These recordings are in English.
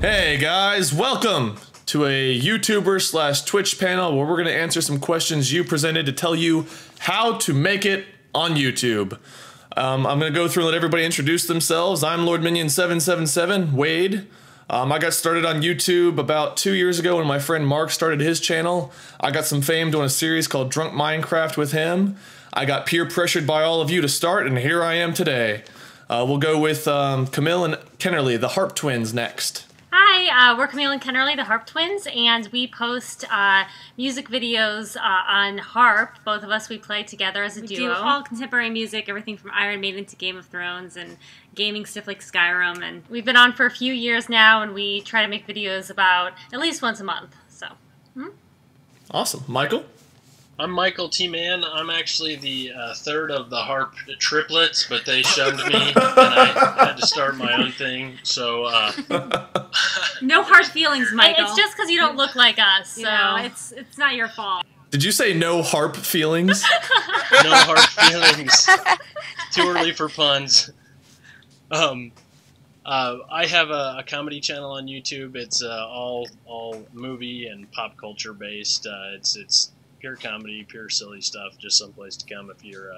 Hey guys, welcome to a YouTuber slash Twitch panel where we're going to answer some questions you presented to tell you how to make it on YouTube. I'm going to go through and let everybody introduce themselves. I'm Lord Minion 777, Wade. I got started on YouTube about 2 years ago when my friend Mark started his channel. I got some fame doing a series called Drunk Minecraft with him. I got peer pressured by all of you to start, and here I am today. We'll go with Camille and Kennerly, the Harp Twins, next. Hi, we're Camille and Kennerly, the Harp Twins, and we post music videos on Harp. Both of us, we play together as a duo. We do all contemporary music, everything from Iron Maiden to Game of Thrones, and gaming stuff like Skyrim. And we've been on for a few years now, and we try to make videos about at least once a month. So, Awesome. Michael? I'm Michael T-Man. I'm actually the third of the Harp triplets, but they shunned me, and I had to start my own thing. So, no hard feelings, Michael. It's just because you don't look like us, so it's not your fault. Did you say no harp feelings? No harp feelings. Too early for puns. I have a comedy channel on YouTube. It's all movie and pop culture based. It's pure comedy, pure silly stuff. Just someplace to come if you're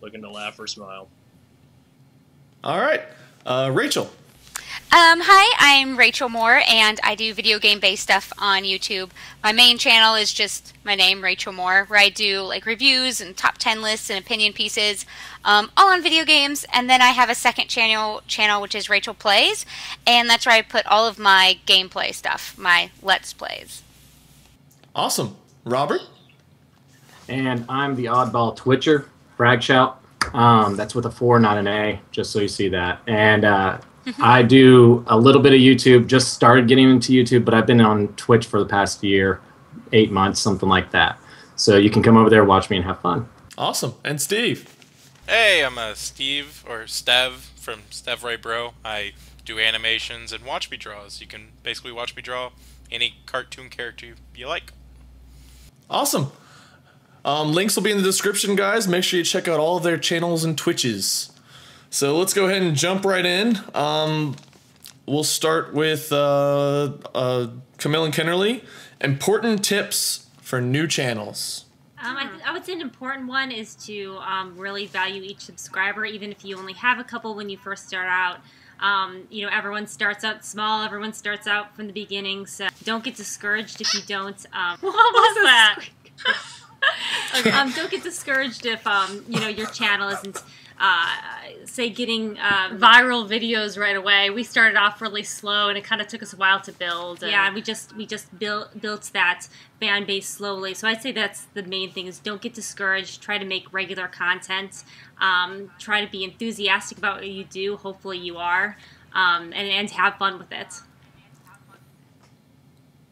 looking to laugh or smile. All right, Rachel. Hi, I'm Rachel Moore, and I do video game-based stuff on YouTube. My main channel is just my name, Rachel Moore, where I do like reviews and top 10 lists and opinion pieces, all on video games. And then I have a second channel which is Rachel Plays, and that's where I put all of my gameplay stuff, my Let's Plays. Awesome. Robert? And I'm the oddball Twitcher, Frag Shout. That's with a 4, not an A, just so you see that. And I do a little bit of YouTube, just started getting into YouTube, but I've been on Twitch for the past year, 8 months, something like that. So you can come over there, watch me, and have fun. Awesome. And Steve? Hey, I'm Steve, or Stev, from Stev Ray Bro. I do animations and watch me draws. You can basically watch me draw any cartoon character you like. Awesome. Links will be in the description, guys. Make sure you check out all of their channels and Twitches. So let's go ahead and jump right in. We'll start with Camille and Kennerly. Important tips for new channels. I would say an important one is to really value each subscriber, even if you only have a couple when you first start out. You know, everyone starts out small, everyone starts out from the beginning, so don't get discouraged if you don't. What was that? Okay. Don't get discouraged if you know, your channel isn't say getting viral videos right away. We started off really slow, and it kind of took us a while to build. Yeah, and we just built that fan base slowly. So I'd say that's the main thing: is don't get discouraged. Try to make regular content. Try to be enthusiastic about what you do. Hopefully, you are, and have fun with it.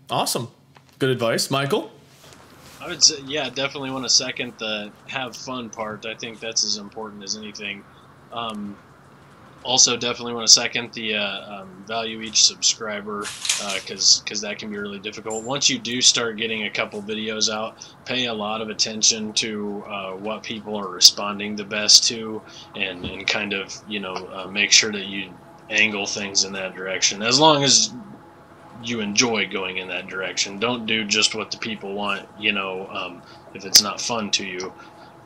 Awesome, good advice, Michael. I would say, yeah, definitely want to second the have fun part. I think that's as important as anything. Also, definitely want to second the value each subscriber, because that can be really difficult. Once you do start getting a couple videos out, pay a lot of attention to what people are responding the best to, and kind of, you know, make sure that you angle things in that direction. As long as you enjoy going in that direction. Don't do just what the people want, you know, if it's not fun to you.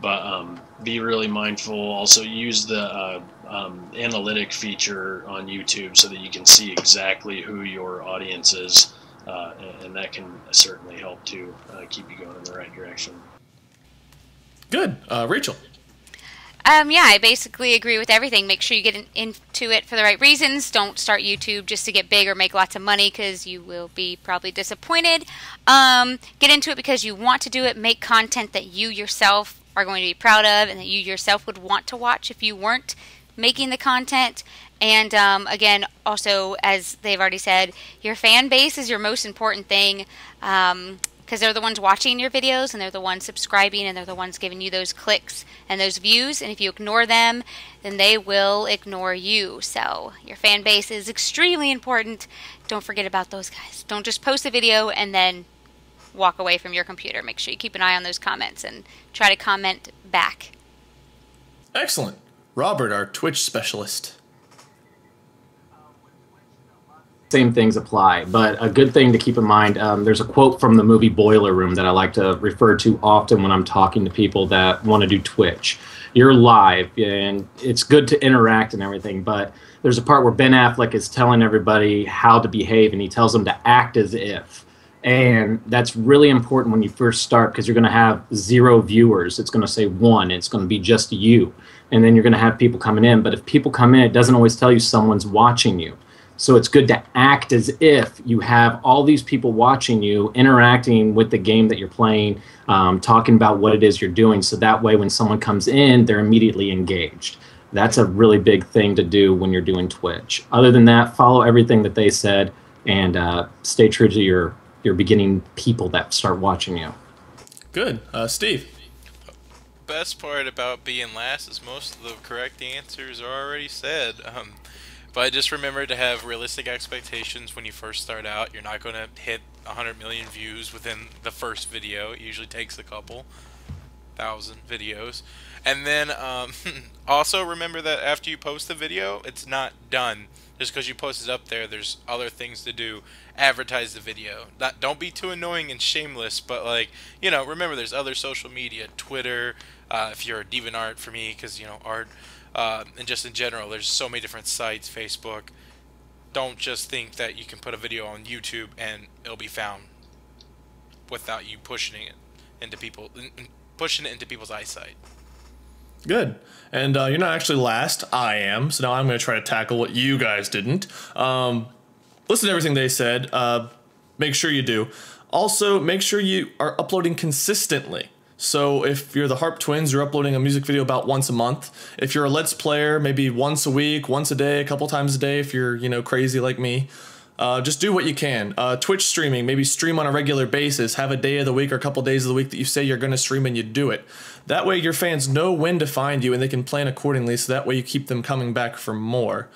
But be really mindful. Also use the analytic feature on YouTube so that you can see exactly who your audience is, and that can certainly help to keep you going in the right direction. Good. Rachel? Yeah, I basically agree with everything. Make sure you get into it for the right reasons. Don't start YouTube just to get big or make lots of money, because you will be probably disappointed. Get into it because you want to do it. Make content that you yourself are going to be proud of and that you yourself would want to watch if you weren't making the content. And again, also, as they've already said, your fan base is your most important thing. Because they're the ones watching your videos, and they're the ones subscribing, and they're the ones giving you those clicks and those views. And if you ignore them, then they will ignore you. So your fan base is extremely important. Don't forget about those guys. Don't just post a video and then walk away from your computer. Make sure you keep an eye on those comments and try to comment back. Excellent. Robert, our Twitch specialist. same things apply. But a good thing to keep in mind, there's a quote from the movie Boiler Room that I like to refer to often when I'm talking to people that want to do Twitch. You're live, and it's good to interact and everything, but there's a part where Ben Affleck is telling everybody how to behave, and he tells them to act as if. And that's really important when you first start, because you're going to have 0 viewers. It's going to say 1. It's going to be just you. And then you're going to have people coming in. But if people come in, it doesn't always tell you someone's watching you. So it's good to act as if you have all these people watching you, interacting with the game that you're playing, talking about what it is you're doing. So that way when someone comes in, they're immediately engaged. That's a really big thing to do when you're doing Twitch. Other than that, follow everything that they said and stay true to your beginning people that start watching you. Good. Steve? Best part about being last is most of the correct answers are already said. But just remember to have realistic expectations when you first start out. You're not going to hit 100 million views within the first video. It usually takes a couple thousand videos. And then also remember that after you post the video, it's not done. Just because you post it up there, there's other things to do. Advertise the video. Don't be too annoying and shameless, but like, you know, remember there's other social media, Twitter, if you're a DeviantArt for me, because, you know, art, and just in general, there's so many different sites, Facebook. Don't just think that you can put a video on YouTube and it'll be found without you pushing it into people's eyesight. Good. And you're not actually last. I am. So now I'm going to try to tackle what you guys didn't. Listen to everything they said. Make sure you do. Also, make sure you are uploading consistently. So if you're the Harp Twins, you're uploading a music video about once a month. If you're a Let's Player, maybe once a week, once a day, a couple times a day if you're, you know, crazy like me. Just do what you can. Twitch streaming, maybe stream on a regular basis. Have a day of the week or a couple days of the week that you say you're going to stream and you do it. That way your fans know when to find you and they can plan accordingly, so that way you keep them coming back for more.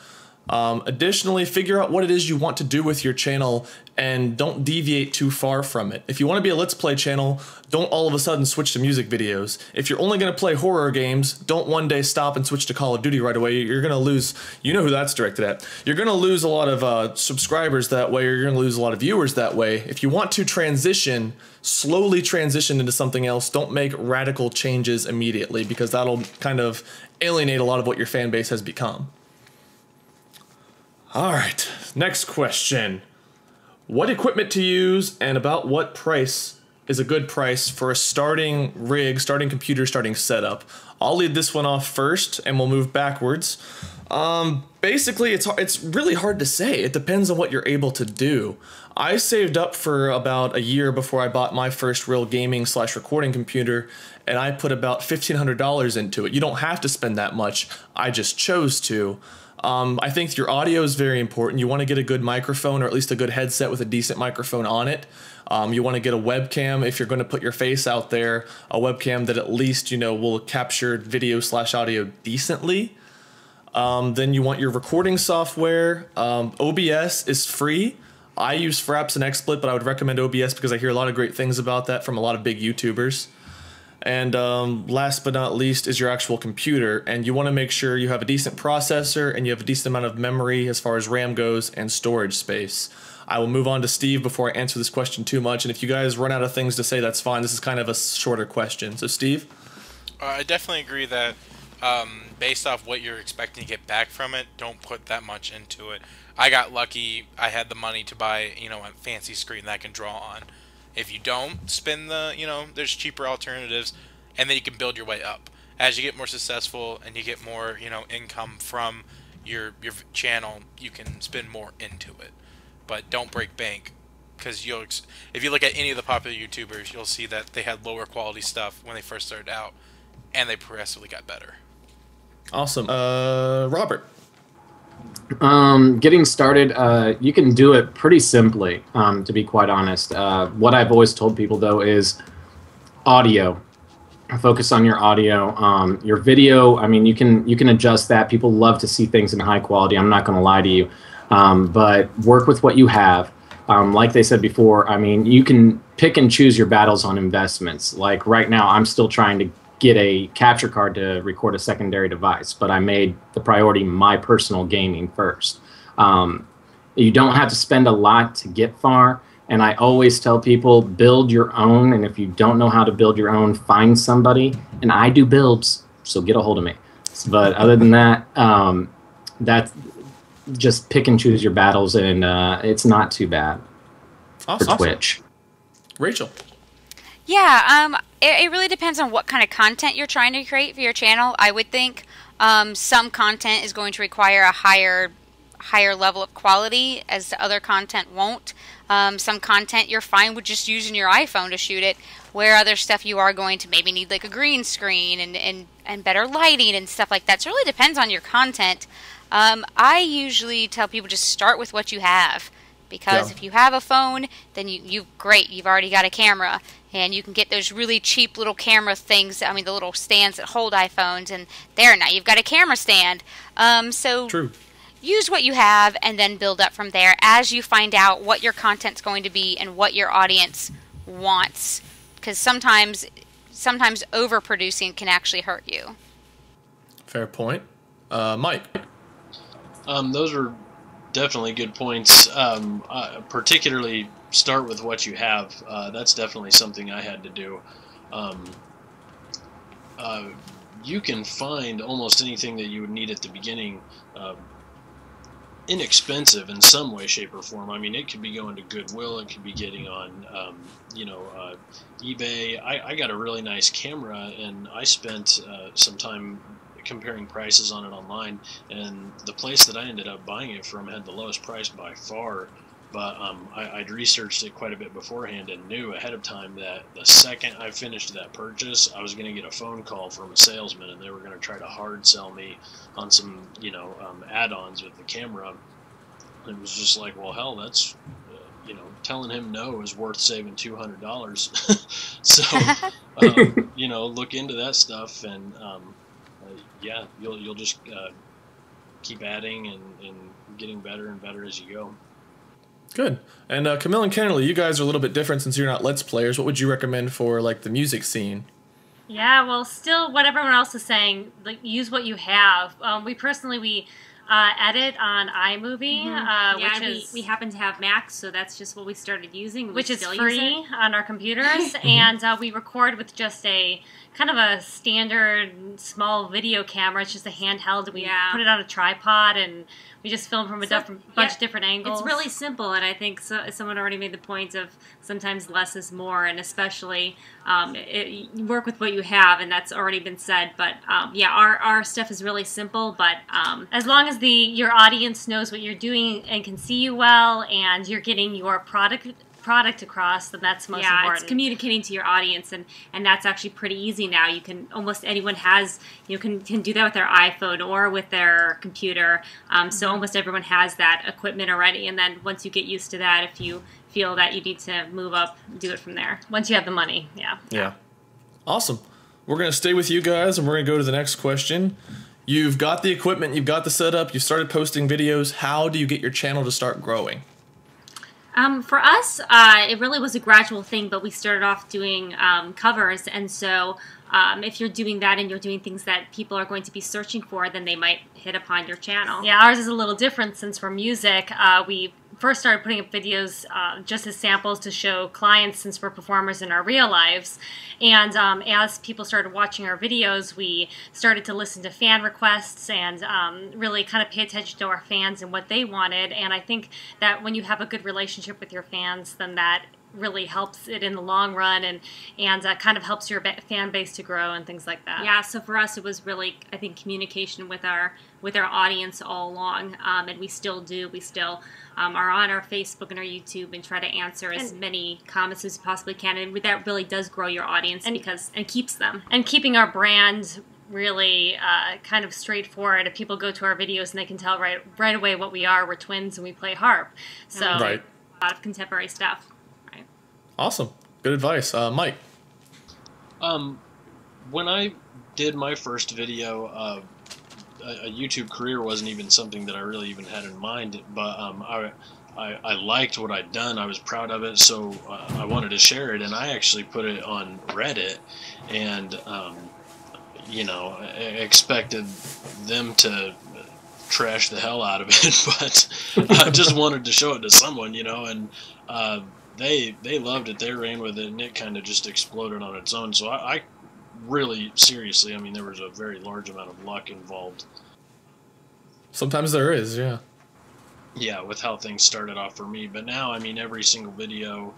Additionally, figure out what it is you want to do with your channel and don't deviate too far from it. If you want to be a Let's Play channel, don't all of a sudden switch to music videos. If you're only going to play horror games, don't one day stop and switch to Call of Duty right away. You're going to lose, you know who that's directed at. You're going to lose a lot of subscribers that way, or you're going to lose a lot of viewers that way. If you want to transition, slowly transition into something else. Don't make radical changes immediately, because that'll kind of alienate a lot of what your fan base has become. Alright, next question. What equipment to use and about what price is a good price for a starting rig, starting computer, starting setup? I'll lead this one off first and we'll move backwards. Basically, it's really hard to say. It depends on what you're able to do. I saved up for about a year before I bought my first real gaming / recording computer, and I put about $1,500 into it. You don't have to spend that much. I just chose to. I think your audio is very important. You want to get a good microphone, or at least a good headset with a decent microphone on it. You want to get a webcam if you're going to put your face out there, a webcam that at least, you know, will capture video / audio decently. Then you want your recording software. OBS is free. I use Fraps and XSplit, but I would recommend OBS because I hear a lot of great things about that from a lot of big YouTubers. And last but not least is your actual computer, and you want to make sure you have a decent processor and you have a decent amount of memory as far as RAM goes and storage space. I will move on to Steve before I answer this question too much, and if you guys run out of things to say, that's fine. This is kind of a shorter question. So Steve? I definitely agree that based off what you're expecting to get back from it, don't put that much into it. I got lucky. I had the money to buy, you know, a fancy screen that I can draw on. If you don't, spend the, you know, there's cheaper alternatives, and then you can build your way up. As you get more successful and you get more, you know, income from your channel, you can spend more into it. But don't break bank, because if you look at any of the popular YouTubers, you'll see that they had lower quality stuff when they first started out, and they progressively got better. Awesome. Robert? Getting started, you can do it pretty simply, to be quite honest. What I've always told people, though, is audio. Focus on your audio. Your video, I mean, you can adjust that. People love to see things in high quality. I'm not going to lie to you. But work with what you have. Like they said before, I mean, you can pick and choose your battles on investments. Like right now, I'm still trying to get a capture card to record a secondary device, but I made the priority my personal gaming first. You don't have to spend a lot to get far. And I always tell people, build your own. And if you don't know how to build your own, find somebody. And I do builds, so get a hold of me. But other than that, that's just pick and choose your battles, and it's not too bad for Twitch. Rachel. Yeah, it really depends on what kind of content you're trying to create for your channel. I would think some content is going to require a higher level of quality, as the other content won't. Some content you're fine with just using your iPhone to shoot it, where other stuff you are going to maybe need like a green screen and better lighting and stuff like that. So it really depends on your content. I usually tell people just start with what you have, because if you have a phone, then you've already got a camera, and you can get those really cheap little camera things. I mean, the little stands that hold iPhones, and now you've got a camera stand. So True. Use what you have and then build up from there as you find out what your content's going to be and what your audience wants. Because sometimes overproducing can actually hurt you. Fair point. Mike. Those are definitely good points. Particularly start with what you have. That's definitely something I had to do. You can find almost anything that you would need at the beginning inexpensive in some way, shape, or form. I mean, it could be going to Goodwill, it could be getting on, eBay. I got a really nice camera, and I spent some time comparing prices on it online, and the place that I ended up buying it from had the lowest price by far. But I'd researched it quite a bit beforehand and knew ahead of time that the second I finished that purchase, I was going to get a phone call from a salesman, and they were going to try to hard sell me on some, add-ons with the camera. It was just like, well, hell, that's, telling him no is worth saving $200. So, look into that stuff, and yeah, you'll just keep adding and getting better and better as you go. Good. And Camille and Kennerly, you guys are a little bit different since you're not Let's Players. What would you recommend for like the music scene? Yeah, well, still what everyone else is saying, like use what you have. We edit on iMovie, which we happen to have Macs, so that's just what we started using. Which is free on our computers, and we record with just a kind of a standard small video camera. It's just a handheld. We put it on a tripod, and we just film from a bunch of different angles. It's really simple, and I think someone already made the point of sometimes less is more, and especially you work with what you have, and that's already been said. But our stuff is really simple, but as long as your audience knows what you're doing and can see you well, and you're getting your product across, then that's most important. It's communicating to your audience, and that's actually pretty easy now. You can anyone can do that with their iPhone or with their computer. So almost everyone has that equipment already, and then once you get used to that, if you feel that you need to move up, do it from there. Once you have the money, yeah. Awesome. We're gonna stay with you guys, and we're gonna go to the next question. You've got the equipment, you've got the setup, you started posting videos. How do you get your channel to start growing? For us, it really was a gradual thing, but we started off doing covers, and so if you're doing that and you're doing things that people are going to be searching for, then they might hit upon your channel. Yeah, ours is a little different since for music, we first started putting up videos just as samples to show clients since we're performers in our real lives. And as people started watching our videos, we started to listen to fan requests and really kind of pay attention to our fans and what they wanted. And I think that when you have a good relationship with your fans, then that really helps it in the long run, and kind of helps your fan base to grow and things like that. Yeah, so for us it was really, I think, communication with our audience all along, and we still do. We still are on our Facebook and our YouTube and try to answer as many comments as we possibly can, and that really does grow your audience and keeps them. And keeping our brand really kind of straightforward. If people go to our videos and they can tell right away what we are. We're twins and we play harp. So a lot of contemporary stuff. Awesome. Good advice. Mike? When I did my first video, a YouTube career wasn't even something that I really even had in mind, but I liked what I'd done. I was proud of it, so I wanted to share it, and I actually put it on Reddit, and expected them to trash the hell out of it, but I just wanted to show it to someone, you know, and they loved it. They ran with it, and it kind of just exploded on its own. So I really, seriously, I mean, there was a very large amount of luck involved. Sometimes there is, yeah. Yeah, with how things started off for me. But now, I mean, every single video,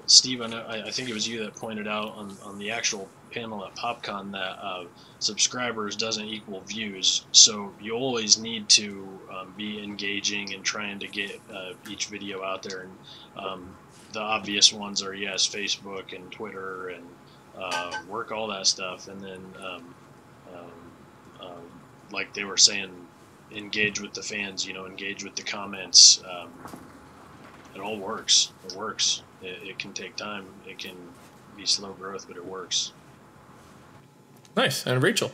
Steve, I think it was you that pointed out on the actual panel at PopCon that subscribers doesn't equal views. So you always need to be engaging and trying to get each video out there. And the obvious ones are, yes, Facebook and Twitter and work all that stuff. And then, like they were saying, engage with the fans, you know, engage with the comments. It all works. It works. It can take time. It can be slow growth, but it works. Nice. And Rachel?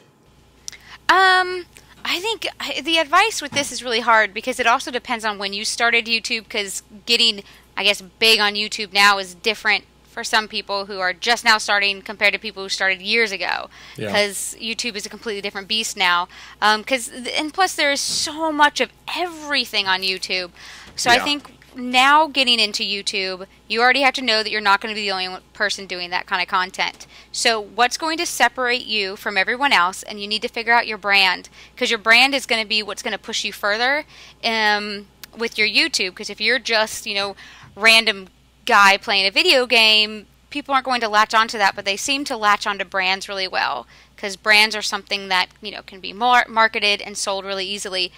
I think the advice with this is really hard because it also depends on when you started YouTube, because getting, I guess, big on YouTube now is different for some people who are just now starting compared to people who started years ago, because YouTube is a completely different beast now. And plus there is so much of everything on YouTube. So I think now getting into YouTube, you already have to know that you're not going to be the only person doing that kind of content. So what's going to separate you from everyone else, and you need to figure out your brand, because your brand is going to be what's going to push you further with your YouTube. Because if you're just, you know, random guy playing a video game, people aren't going to latch onto that, but they seem to latch onto brands really well, because brands are something that, you know, can be more marketed and sold really easily.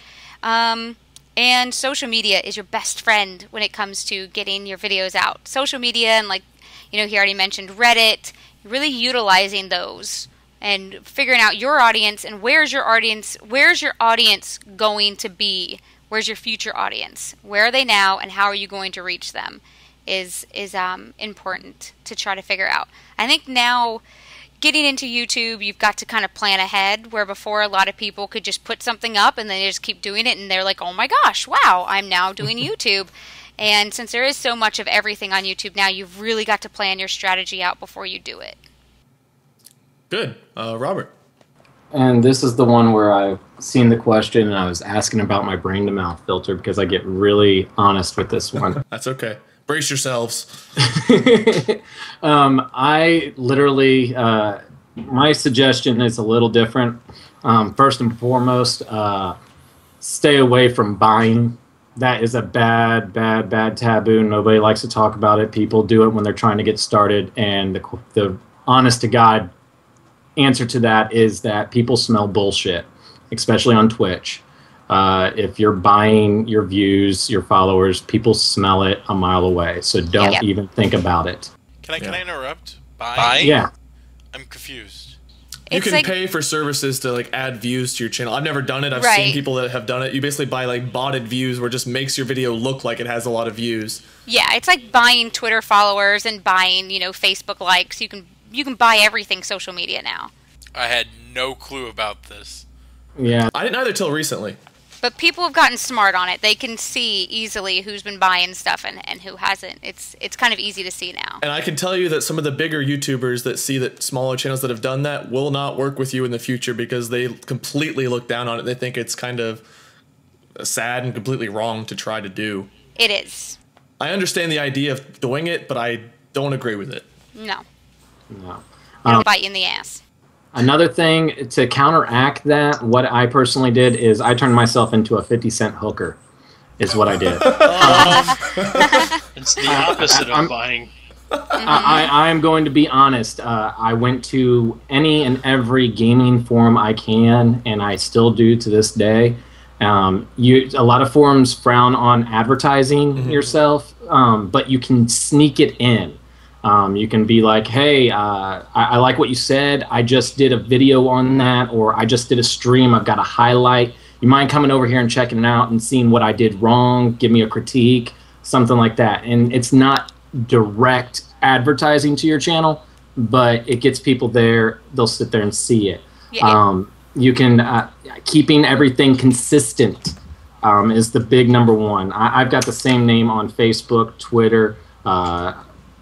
And social media is your best friend when it comes to getting your videos out. Social media, and like, you know, he already mentioned Reddit, really utilizing those and figuring out your audience and where's your audience going to be? Where's your future audience? Where are they now, and how are you going to reach them is important to try to figure out. I think now, getting into YouTube, you've got to kind of plan ahead, where before a lot of people could just put something up and then they just keep doing it, and they're like, oh my gosh, wow, I'm now doing YouTube. And since there is so much of everything on YouTube now, you've really got to plan your strategy out before you do it. Good. Robert? And this is the one where I've seen the question and I was asking about my brain to mouth filter, because I get really honest with this one. That's okay. Brace yourselves. I literally, my suggestion is a little different. First and foremost, stay away from buying. That is a bad taboo. Nobody likes to talk about it. People do it when they're trying to get started. And the honest to God answer to that is that people smell bullshit, especially on Twitch. If you're buying your views, your followers, people smell it a mile away. So don't even think about it. Can I interrupt? Buy? Yeah. I'm confused. You can pay for services to like add views to your channel. I've never done it. I've seen people that have done it. You basically buy like botted views, where it just makes your video look like it has a lot of views. Yeah, it's like buying Twitter followers and buying, you know, Facebook likes. You can buy everything social media now. I had no clue about this. Yeah. I didn't either till recently. But people have gotten smart on it. They can see easily who's been buying stuff and who hasn't. It's kind of easy to see now. And I can tell you that some of the bigger YouTubers that see that smaller channels that have done that will not work with you in the future, because they completely look down on it. They think it's kind of sad and completely wrong to try to do. It is. I understand the idea of doing it, but I don't agree with it. No. No. It'll bite you in the ass. Another thing to counteract that, what I personally did is I turned myself into a 50-cent hooker, is what I did. It's the opposite of buying. I am going to be honest. I went to any and every gaming forum I can, and I still do to this day. A lot of forums frown on advertising yourself, but you can sneak it in. You can be like, hey, I like what you said. I just did a video on that, or I just did a stream. I've got a highlight. You mind coming over here and checking it out and seeing what I did wrong? Give me a critique, something like that. And it's not direct advertising to your channel, but it gets people there. They'll sit there and see it. Yeah. You can keeping everything consistent is the big number one. I've got the same name on Facebook, Twitter,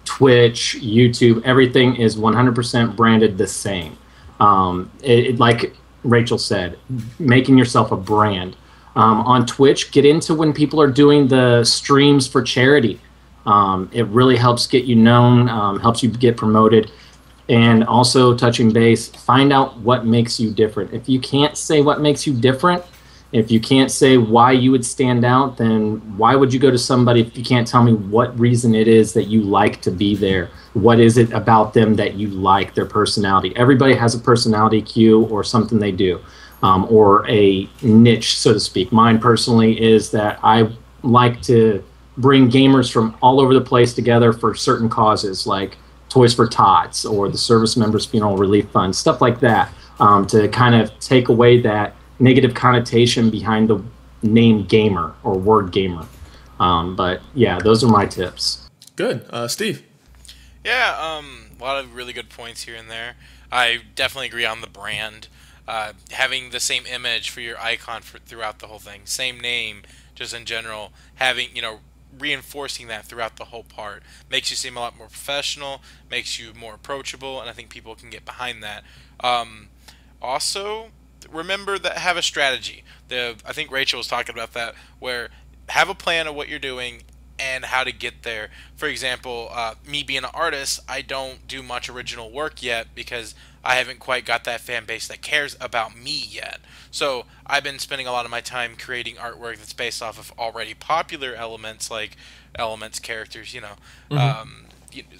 Twitch, YouTube. Everything is 100% branded the same. Like Rachel said, making yourself a brand. On Twitch, get into when people are doing the streams for charity. It really helps get you known, helps you get promoted. And also touching base, find out what makes you different. If you can't say what makes you different, if you can't say why you would stand out, then why would you go to somebody if you can't tell me what reason it is that you like to be there? What is it about them that you like, their personality? Everybody has a personality cue or something they do, or a niche, so to speak. Mine personally is that I like to bring gamers from all over the place together for certain causes, like Toys for Tots or the Service Members Funeral Relief Fund, stuff like that, to kind of take away that negative connotation behind the name gamer or word gamer. But yeah, those are my tips. Good. Steve? Yeah, a lot of really good points here and there. I definitely agree on the brand. Having the same image for your icon throughout the whole thing, same name, just in general, having, reinforcing that throughout the whole part makes you seem a lot more professional, makes you more approachable, and I think people can get behind that. Also, remember that have a strategy. I think Rachel was talking about that, where have a plan of what you're doing and how to get there. For example, me being an artist, I don't do much original work yet because I haven't quite got that fan base that cares about me yet. So I've been spending a lot of my time creating artwork that's based off of already popular elements, like elements, characters,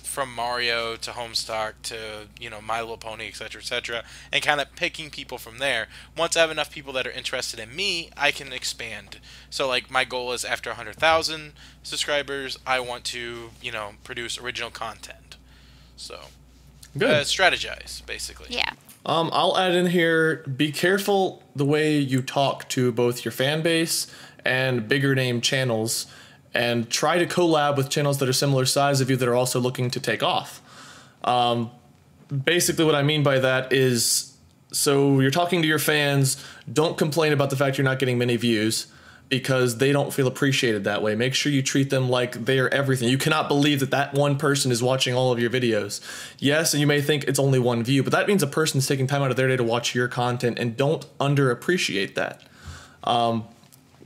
from Mario to Homestuck to, My Little Pony, etc., and kind of picking people from there. Once I have enough people that are interested in me, I can expand. So, like, my goal is after 100,000 subscribers, I want to, produce original content. So, Good. Strategize, basically. Yeah. I'll add in here, be careful the way you talk to both your fan base and bigger name channels, and try to collab with channels that are similar size of you that are also looking to take off. Basically what I mean by that is, so you're talking to your fans, don't complain about the fact you're not getting many views, because they don't feel appreciated that way. Make sure you treat them like they are everything. You cannot believe that that one person is watching all of your videos. Yes, and you may think it's only one view, but that means a person's taking time out of their day to watch your content, and don't underappreciate that.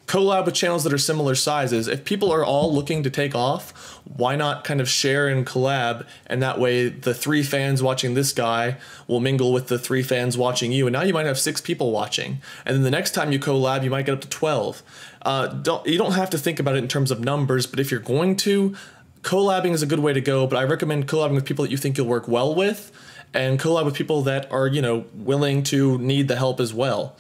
Collab with channels that are similar sizes. If people are all looking to take off, why not kind of share and collab, and that way the 3 fans watching this guy will mingle with the 3 fans watching you, and now you might have 6 people watching, and then the next time you collab you might get up to 12. You don't have to think about it in terms of numbers, but if you're going to, collabing is a good way to go, but I recommend collabing with people that you think you'll work well with, and collab with people that are, willing to need the help as well.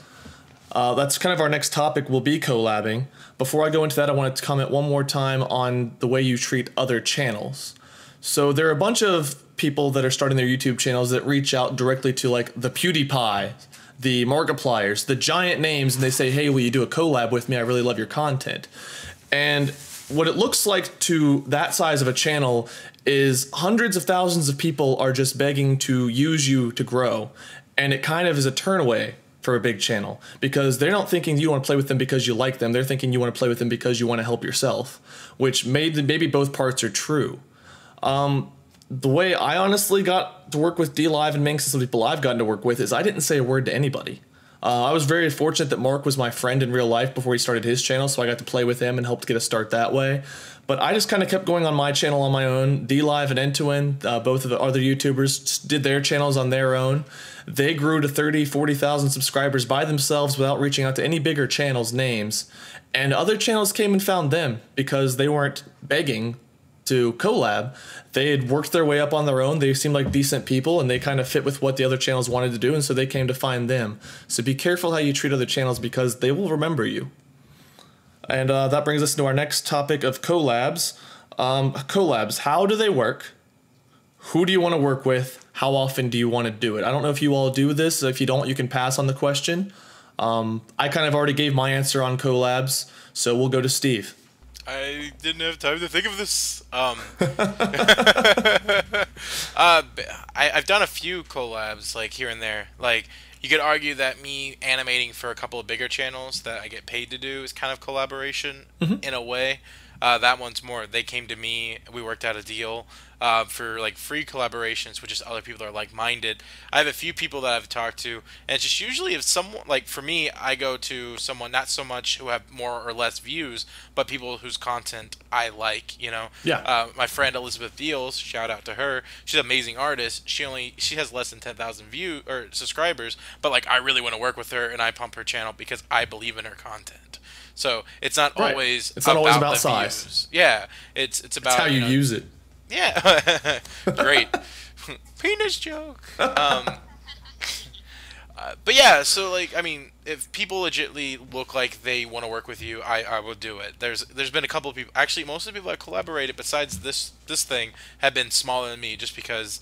That's kind of our next topic, will be collabing. Before I go into that, I wanted to comment one more time on the way you treat other channels. So there are a bunch of people that are starting their YouTube channels that reach out directly to, like, the PewDiePie, the Markipliers, the giant names, and they say, hey, will you do a collab with me? I really love your content. And what it looks like to that size of a channel is hundreds of thousands of people are just begging to use you to grow. And it kind of is a turnaway for a big channel, because they're not thinking you want to play with them because you like them. They're thinking you want to play with them because you want to help yourself, which maybe both parts are true. The way I honestly got to work with DLive and Minx and some people I've gotten to work with is I didn't say a word to anybody. I was very fortunate that Mark was my friend in real life before he started his channel, so I got to play with him and helped get a start that way. But I just kind of kept going on my channel on my own. DLive and N2N, both of the other YouTubers, did their channels on their own. They grew to 30, 40,000 subscribers by themselves without reaching out to any bigger channels' names. And other channels came and found them because they weren't begging to collab. They had worked their way up on their own. They seemed like decent people, and they kind of fit with what the other channels wanted to do, and so they came to find them. So be careful how you treat other channels, because they will remember you. And that brings us to our next topic of collabs. Collabs, how do they work? Who do you want to work with? How often do you want to do it? I don't know if you all do this. If you don't, you can pass on the question. I kind of already gave my answer on collabs, so we'll go to Steve. I didn't have time to think of this. I've done a few collabs, like, here and there. Like, you could argue that me animating for a couple of bigger channels that I get paid to do is kind of collaboration in a way. That one's more, they came to me, we worked out a deal. for like free collaborations with just other people that are like-minded. I have a few people that I've talked to, and it's just usually if someone, like for me, I go to someone not so much who have more or less views, but people whose content I like, you know. Yeah. My friend Elizabeth Deals, shout out to her. She's an amazing artist. She has less than 10,000 view or subscribers, but like I really want to work with her, and I pump her channel because I believe in her content. So it's not Right. always It's not always about the size. views. Yeah, it's about It's how you know, use it. Yeah, great penis joke. But yeah, so like I mean, if people legitly look like they want to work with you, I will do it. There's been a couple of people, actually most of the people I collaborated besides this thing have been smaller than me, just because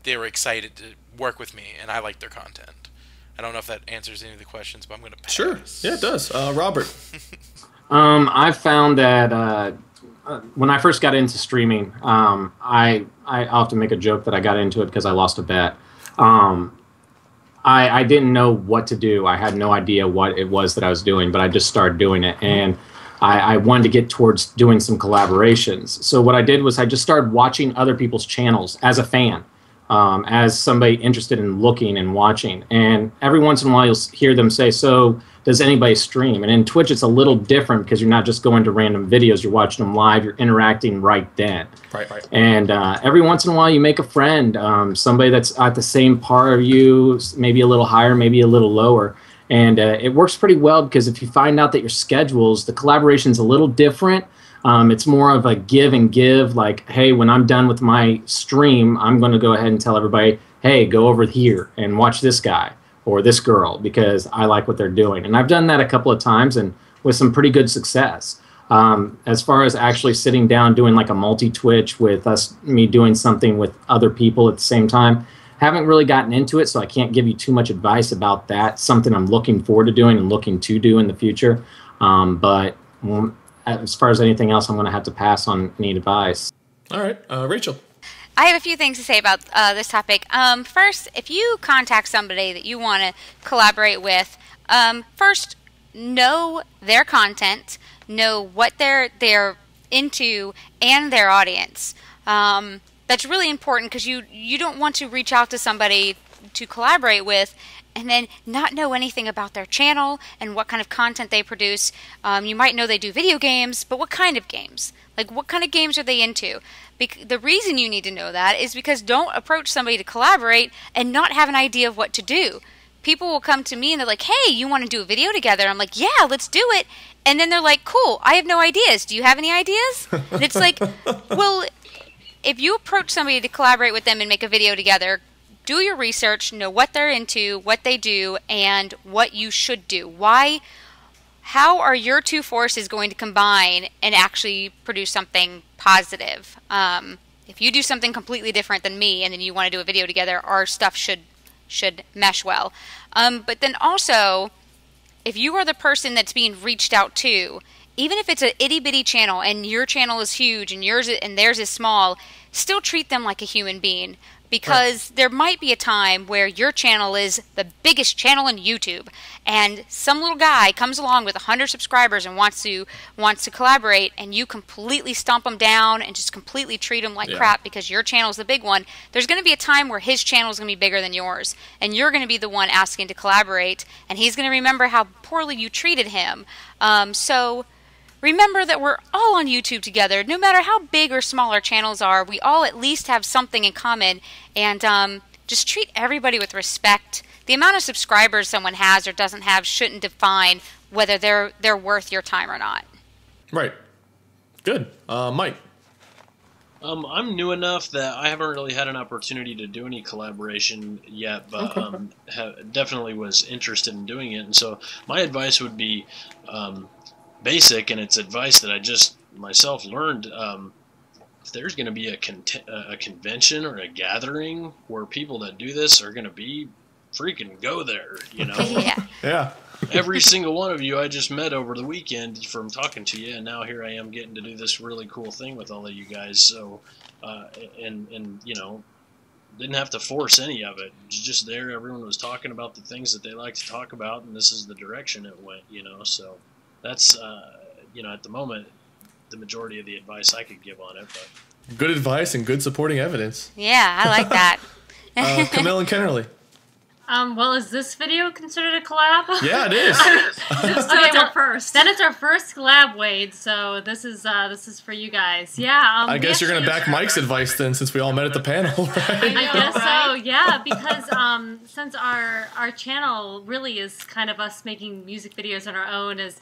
they were excited to work with me and I like their content. I don't know if that answers any of the questions, but I'm gonna pass. Sure. Yeah, it does. Robert. I found that when I first got into streaming, I often make a joke that I got into it because I lost a bet. I didn't know what to do. I had no idea what it was that I was doing, but I just started doing it. And I wanted to get towards doing some collaborations. So what I did was I just started watching other people's channels as a fan, as somebody interested in looking and watching. And every once in a while you'll hear them say, so does anybody stream? And in Twitch it's a little different because you're not just going to random videos, you're watching them live, you're interacting right then. Right. And every once in a while you make a friend, somebody that's at the same par of you, maybe a little higher, maybe a little lower. And it works pretty well because if you find out that your schedules, the collaboration's a little different. It's more of a give and give, like, hey, when I'm done with my stream, I'm going to go ahead and tell everybody, hey, go over here and watch this guy or this girl because I like what they're doing. And I've done that a couple of times and with some pretty good success. As far as actually sitting down doing like a multi-Twitch with me doing something with other people at the same time, haven't really gotten into it, so I can't give you too much advice about that. Something I'm looking forward to doing and looking to do in the future. But as far as anything else, I'm going to have to pass on any advice. All right. Rachel. I have a few things to say about this topic. First, if you contact somebody that you want to collaborate with, first, know their content, know what they're into, and their audience. That's really important because you don't want to reach out to somebody to collaborate with and then not know anything about their channel and what kind of content they produce. You might know they do video games, but what kind of games? Like, what kind of games are they into? The reason you need to know that is because don't approach somebody to collaborate and not have an idea of what to do. People will come to me and they're like, hey, you want to do a video together? I'm like, yeah, let's do it. And then they're like, cool, I have no ideas. Do you have any ideas? And it's like, well, if you approach somebody to collaborate with them and make a video together, do your research, know what they're into, what they do, and what you should do. How are your two forces going to combine and actually produce something positive? If you do something completely different than me and then you want to do a video together, our stuff should mesh well. But then also, if you are the person that's being reached out to, even if it's an itty-bitty channel and your channel is huge and theirs is small, still treat them like a human being. Because there might be a time where your channel is the biggest channel in YouTube, and some little guy comes along with 100 subscribers and wants to collaborate, and you completely stomp him down and just completely treat him like crap because your channel is the big one. There's going to be a time where his channel is going to be bigger than yours, and you're going to be the one asking to collaborate, and he's going to remember how poorly you treated him. So remember that we're all on YouTube together. No matter how big or small our channels are, we all at least have something in common. And just treat everybody with respect. The amount of subscribers someone has or doesn't have shouldn't define whether they're worth your time or not. Right. Good. Mike. I'm new enough that I haven't really had an opportunity to do any collaboration yet, but definitely was interested in doing it. And so my advice would be basic, and it's advice that I just myself learned. If there's going to be a convention or a gathering where people that do this are going to be, freaking go there, you know. Yeah. Every single one of you I just met over the weekend from talking to you, and now here I am getting to do this really cool thing with all of you guys. So, and you know, didn't have to force any of it. It was just there. Everyone was talking about the things that they like to talk about, and this is the direction it went, you know. So that's, you know, at the moment, the majority of the advice I could give on it. But Good advice and good supporting evidence. Yeah, I like that. Camille and Kennerly. Well, is this video considered a collab? Yeah, it is. It's our first. Then it's our first collab, Wade. So this is for you guys. Yeah. I guess you're gonna back Mike's advice then, since we all met at the panel, right? I guess so. Yeah, because since our channel really is kind of us making music videos on our own as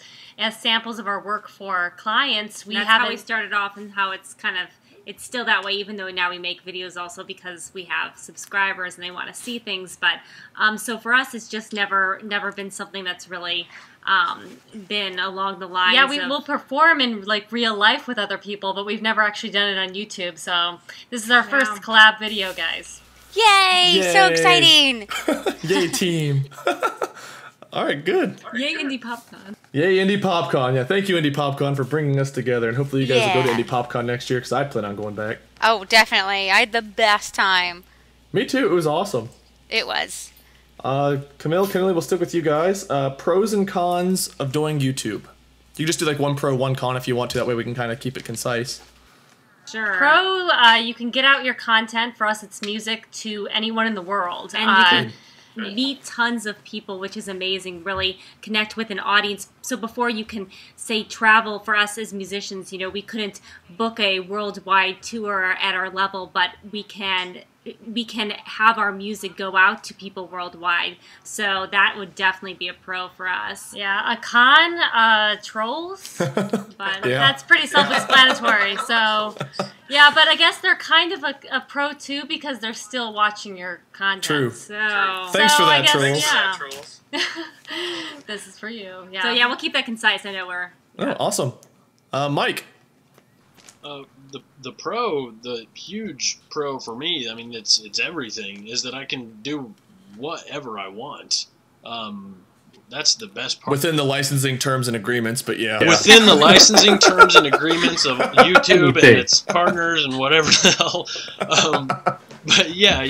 samples of our work for clients, that's how we started off, and how it's kind of. It's still that way, even though now we make videos also because we have subscribers and they want to see things. But so for us, it's just never been something that's really been along the lines. Yeah, we'll perform in like real life with other people, but we've never actually done it on YouTube. So this is our first collab video, guys. Yay! Yay. So exciting! Yay, team! All right, good. Yay, Indie PopCon. Yay, Indie PopCon. Yeah, thank you, Indie PopCon, for bringing us together. And hopefully you guys will go to Indie PopCon next year, because I plan on going back. Oh, definitely. I had the best time. Me too. It was awesome. It was. Camille, Kennerly, we'll stick with you guys. Pros and cons of doing YouTube. You can just do like one pro, one con if you want to. That way we can kind of keep it concise. Sure. Pro, you can get out your content. For us, it's music to anyone in the world. And you can meet tons of people, which is amazing. Really connect with an audience. So before you can say travel, for us as musicians, you know, we couldn't book a worldwide tour at our level, but we can have our music go out to people worldwide. So that would definitely be a pro for us. Yeah, a con, trolls, but that's pretty self-explanatory. So yeah, but I guess they're kind of a pro too, because they're still watching your content. True. So thanks for that, trolls. Yeah. This is for you. Yeah. So yeah, we'll keep that concise. I know we're. Oh, awesome. Mike. The pro, the huge pro for me, I mean, it's everything, is that I can do whatever I want. That's the best part. Within the licensing terms and agreements, but yeah. Within the licensing terms and agreements of YouTube and its partners and whatever the hell. But yeah,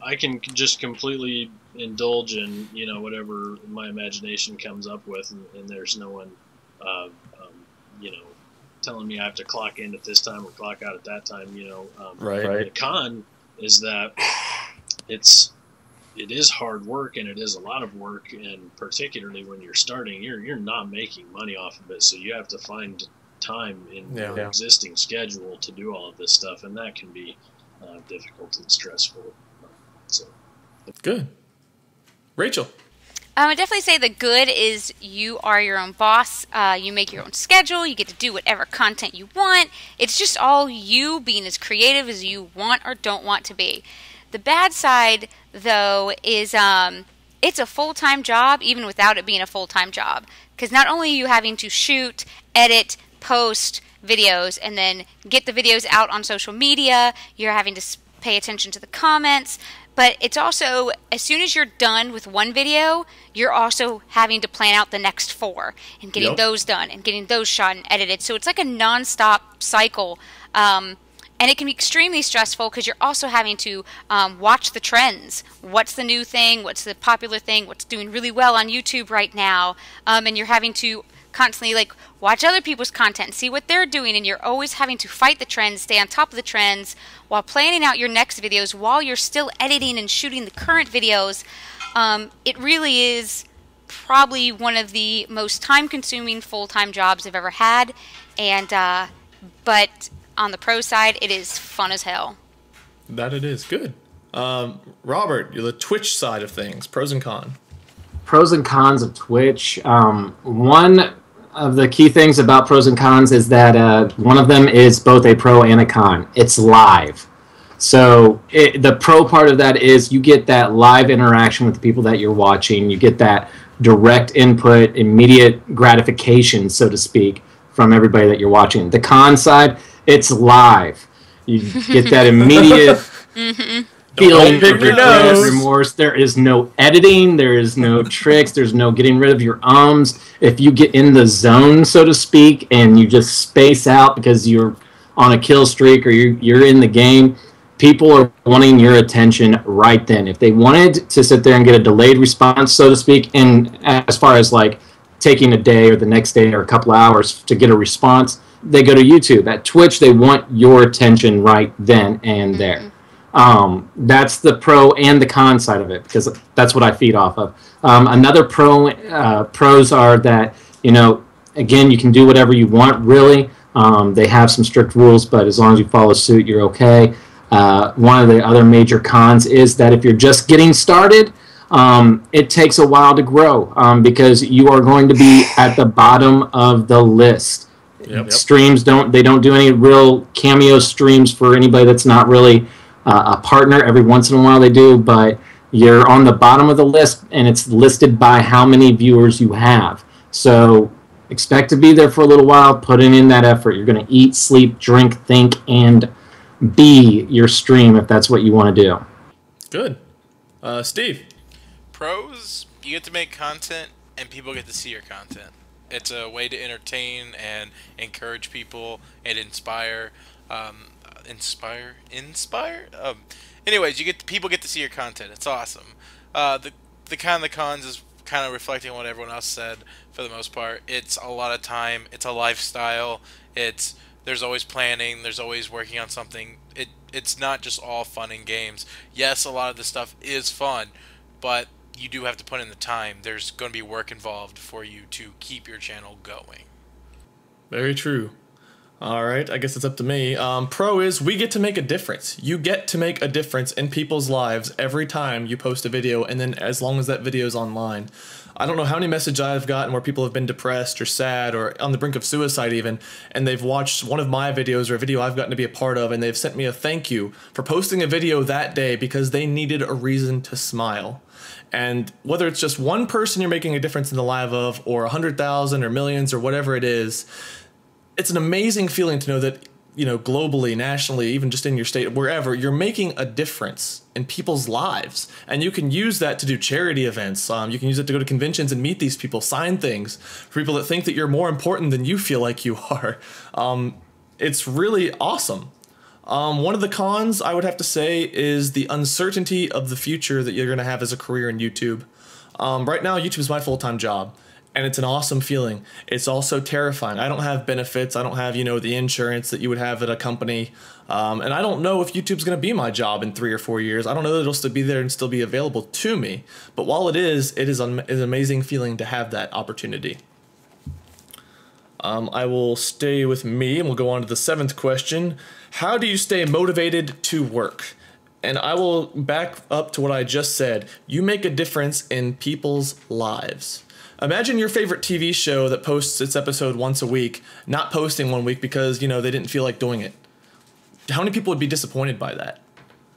I can just completely indulge in, you know, whatever my imagination comes up with, and there's no one, you know, telling me I have to clock in at this time or clock out at that time, you know. Right. The con is that it is hard work, and it is a lot of work, and particularly when you're starting, you're not making money off of it, so you have to find time in your existing schedule to do all of this stuff, and that can be difficult and stressful. So good. Rachel. I definitely say the good is you are your own boss. You make your own schedule. You get to do whatever content you want. It's just all you being as creative as you want or don't want to be. The bad side, though, is it's a full-time job even without it being a full-time job. Because not only are you having to shoot, edit, post videos, and then get the videos out on social media, you're having to pay attention to the comments. But it's also, as soon as you're done with one video, you're also having to plan out the next 4 and getting those done and getting those shot and edited. So it's like a non-stop cycle. And it can be extremely stressful because you're also having to watch the trends. What's the new thing? What's the popular thing? What's doing really well on YouTube right now? And you're having to constantly like watch other people's content and see what they're doing, and you're always having to fight the trends, stay on top of the trends while planning out your next videos while you're still editing and shooting the current videos. It really is probably one of the most time-consuming full-time jobs I've ever had, and but on the pro side, it is fun as hell. That it is. Good. Robert, you're the Twitch side of things. Pros and cons. Pros and cons of Twitch. One of the key things about pros and cons is that one of them is both a pro and a con. It's live. So the pro part of that is you get that live interaction with the people that you're watching. You get that direct input, immediate gratification, so to speak, from everybody that you're watching. The con side, it's live. You get that immediate feeling of regret, remorse. There is no editing. There is no tricks. There's no getting rid of your ums. If you get in the zone, so to speak, and you just space out because you're on a kill streak or you're in the game, people are wanting your attention right then. If they wanted to sit there and get a delayed response, so to speak, and as far as like taking a day or the next day or a couple of hours to get a response, they go to YouTube. At Twitch, they want your attention right then and there. That's the pro and the con side of it, because that's what I feed off of. Another pros are that, you know, again, you can do whatever you want, really. They have some strict rules, but as long as you follow suit, you're okay. One of the other major cons is that if you're just getting started, it takes a while to grow, because you are going to be at the bottom of the list. Streams don't do any real cameo streams for anybody that's not really a partner. Every once in a while they do, but you're on the bottom of the list, and it's listed by how many viewers you have. So expect to be there for a little while, putting in that effort. You're going to eat, sleep, drink, think, and be your stream if that's what you want to do. Good. Steve? Pros, you get to make content and people get to see your content. It's a way to entertain and encourage people and inspire. Anyways, people get to see your content. It's awesome. The cons is kind of reflecting on what everyone else said for the most part. It's a lot of time. It's a lifestyle. There's always planning. There's always working on something. It's not just all fun and games. Yes, a lot of the stuff is fun, but you do have to put in the time. There's going to be work involved for you to keep your channel going. Very true. All right, I guess it's up to me. Pro is we get to make a difference. You get to make a difference in people's lives every time you post a video, and then as long as that video is online. I don't know how many messages I've gotten where people have been depressed or sad or on the brink of suicide even, and they've watched one of my videos or a video I've gotten to be a part of, and they've sent me a thank you for posting a video that day because they needed a reason to smile. And whether it's just one person you're making a difference in the life of, or 100,000 or millions or whatever it is, it's an amazing feeling to know that, you know, globally, nationally, even just in your state, wherever, you're making a difference in people's lives. And you can use that to do charity events. You can use it to go to conventions and meet these people, sign things for people that think that you're more important than you feel like you are. It's really awesome. One of the cons, I would have to say, is the uncertainty of the future that you're going to have as a career in YouTube. Right now, YouTube is my full-time job. And it's an awesome feeling. It's also terrifying. I don't have benefits. I don't have, you know, the insurance that you would have at a company. And I don't know if YouTube's going to be my job in 3 or 4 years. I don't know that it'll still be there and still be available to me. But while it is an amazing feeling to have that opportunity. I will stay with me, and we'll go on to the 7th question. How do you stay motivated to work? And I will back up to what I just said. You make a difference in people's lives. Imagine your favorite TV show that posts its episode once a week, not posting one week because, you know, they didn't feel like doing it. How many people would be disappointed by that?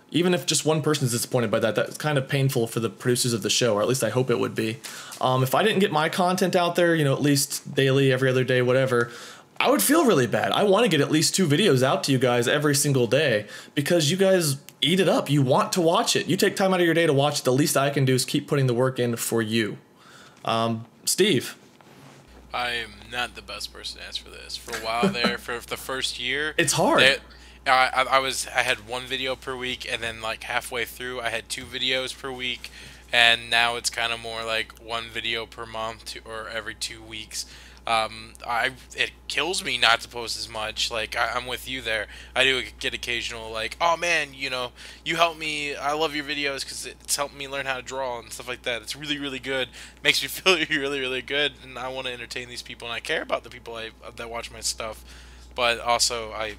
Even if just one person is disappointed by that, that's kind of painful for the producers of the show, or at least I hope it would be. If I didn't get my content out there, you know, at least daily, every other day, whatever, I would feel really bad. I want to get at least 2 videos out to you guys every single day because you guys eat it up. You want to watch it. You take time out of your day to watch it. The least I can do is keep putting the work in for you. Steve? I am not the best person to answer for this. For a while there, for the first year, it's hard. I had 1 video per week, and then like halfway through, I had 2 videos per week, and now it's kind of more like 1 video per month or every 2 weeks. It kills me not to post as much. Like I'm with you there. I do get occasional like, oh man, you know, you helped me. I love your videos because it's helped me learn how to draw and stuff like that. It's really, really good. Makes me feel really, really good, and I want to entertain these people, and I care about the people that watch my stuff. But also, I've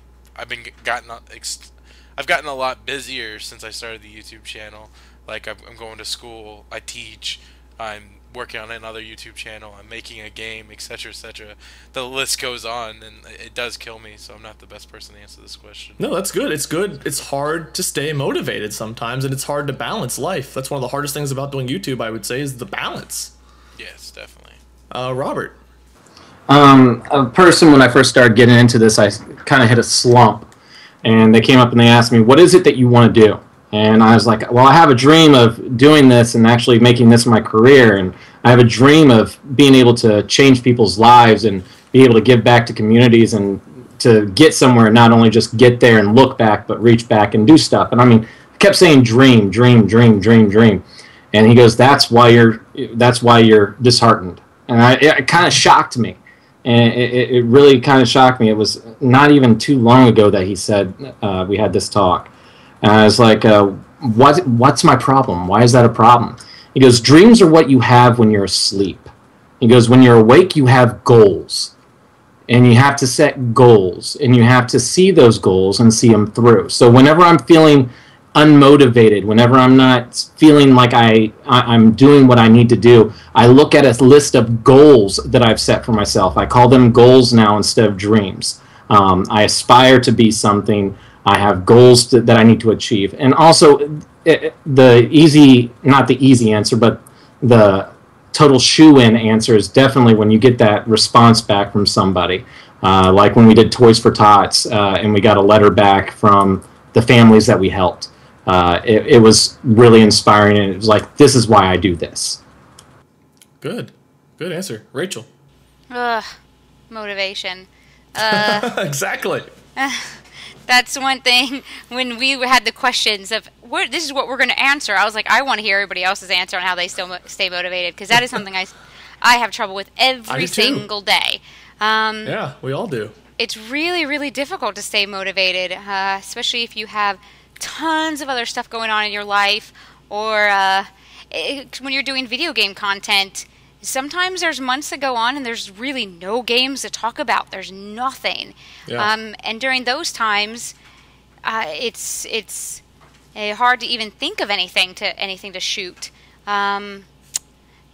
gotten a lot busier since I started the YouTube channel. Like I'm going to school, I teach, I'm working on another YouTube channel, I'm making a game, etc., etc. The list goes on, and it does kill me, so I'm not the best person to answer this question. No, that's good. It's good. It's hard to stay motivated sometimes, and it's hard to balance life. That's one of the hardest things about doing YouTube, I would say, is the balance. Yes, definitely. Robert? A person, when I first started getting into this, I kind of hit a slump, and they came up and they asked me, what is it that you want to do? And I was like, well, I have a dream of doing this and actually making this my career, and I have a dream of being able to change people's lives and be able to give back to communities and to get somewhere, not only just get there and look back, but reach back and do stuff. And I mean, I kept saying dream, dream, dream, dream, dream. And he goes, that's why you're disheartened. And it kind of shocked me. And it really kind of shocked me. It was not even too long ago that he said we had this talk. And I was like, what's my problem? Why is that a problem? He goes, dreams are what you have when you're asleep. He goes, when you're awake, you have goals. And you have to set goals. And you have to see those goals and see them through. So whenever I'm feeling unmotivated, whenever I'm not feeling like I'm doing what I need to do, I look at a list of goals that I've set for myself. I call them goals now instead of dreams. I aspire to be something. I have goals that I need to achieve. And also, the easy, not the easy answer, but the total shoe-in answer is definitely when you get that response back from somebody. Like when we did Toys for Tots and we got a letter back from the families that we helped. It was really inspiring, and it was like, this is why I do this. Good answer. Rachel. Motivation. Exactly. That's one thing. When we had the questions of this is what we're going to answer, I was like, I want to hear everybody else's answer on how they still stay motivated, because that is something I have trouble with every single day. Yeah, we all do. It's really, really difficult to stay motivated, especially if you have tons of other stuff going on in your life, or when you're doing video game content. Sometimes there's months that go on and there's really no games to talk about. There's nothing. Yeah. And during those times, it's hard to even think of anything to shoot. Yeah,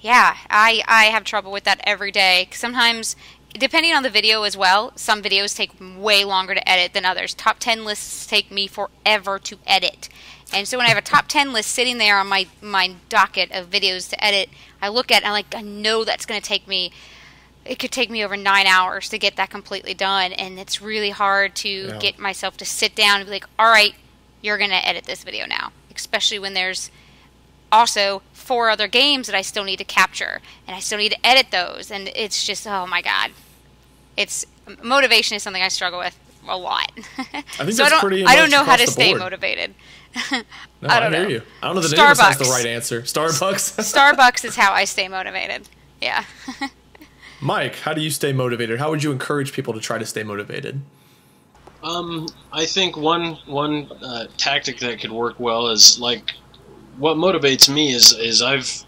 I have trouble with that every day. Sometimes, depending on the video as well, some videos take way longer to edit than others. Top 10 lists take me forever to edit. And so when I have a top 10 list sitting there on my docket of videos to edit, I look at it and I know that's going to take me, it could take me over 9 hours to get that completely done. And it's really hard to get myself to sit down and be like, all right, you're going to edit this video now. Especially when there's also 4 other games that I still need to capture. And I still need to edit those. And it's just, oh my God. Motivation is something I struggle with a lot. I think so that's pretty I don't know how to the stay board. motivated. No, I hear you. I don't know that any of us has the right answer. Starbucks? Starbucks is how I stay motivated. Yeah. Mike, how do you stay motivated? How would you encourage people to try to stay motivated? I think one tactic that could work well is, like, what motivates me is I've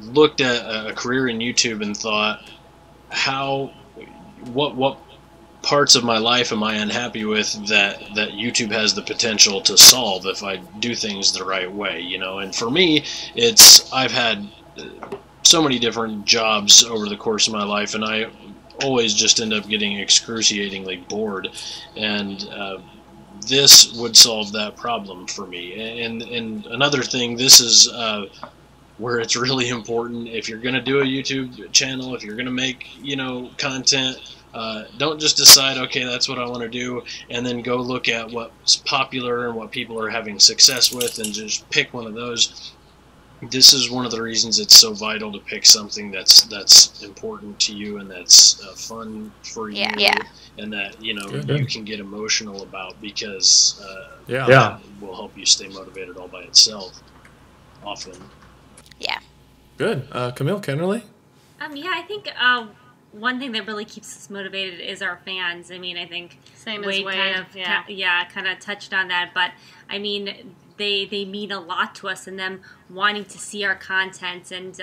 looked at a career in YouTube and thought, what parts of my life am I unhappy with that YouTube has the potential to solve if I do things the right way, you know? And for me, I've had so many different jobs over the course of my life, and I always just end up getting excruciatingly bored, and this would solve that problem for me. And another thing, this is where it's really important. If you're going to do a YouTube channel, if you're going to make, content, don't just decide, okay, that's what I want to do, and then go look at what's popular and what people are having success with and just pick one of those. This is one of the reasons it's so vital to pick something that's important to you and that's fun for you, and that you can get emotional about, because that will help you stay motivated all by itself often. Yeah. Good. Camille, Kennerly? Yeah, I think one thing that really keeps us motivated is our fans. I mean, I think Wade kind of touched on that, but I mean, they mean a lot to us, and them wanting to see our content and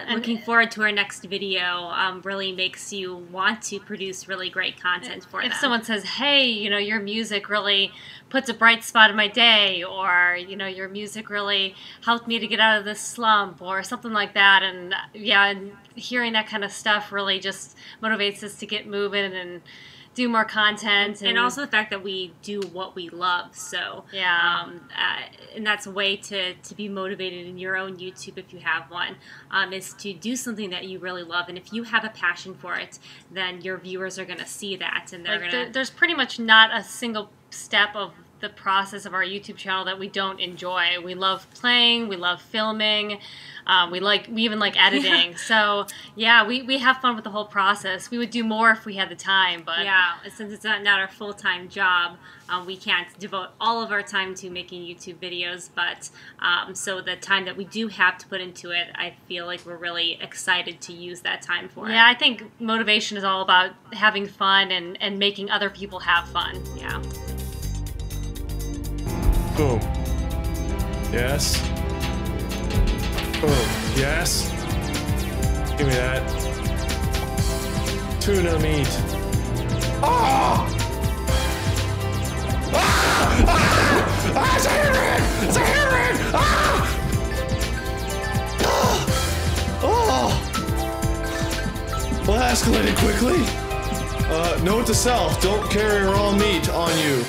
looking forward to our next video really makes you want to produce really great content for them. If someone says, hey, your music really puts a bright spot in my day, or, your music really helped me to get out of this slump, or something like that, and hearing that kind of stuff really just motivates us to get moving and do more content, and also the fact that we do what we love. So and that's a way to be motivated in your own YouTube, if you have one, is to do something that you really love. And if you have a passion for it, then your viewers are going to see that, and they're going to. There's pretty much not a single step of the process of our YouTube channel that we don't enjoy. We love playing, we love filming, we even like editing. So yeah, we have fun with the whole process. We would do more if we had the time, but yeah, since it's not our full-time job, we can't devote all of our time to making YouTube videos, but so the time that we do have to put into it, I feel like we're really excited to use that time for it. Yeah, I think motivation is all about having fun and making other people have fun. Yeah. Boom. Yes. Boom. Yes. Give me that. Tuna meat. Oh! Ah! Ah! Ah! It's a heron! It's a heron! Ah! Oh! Well, that escalated quickly. Note to self, don't carry raw meat on you.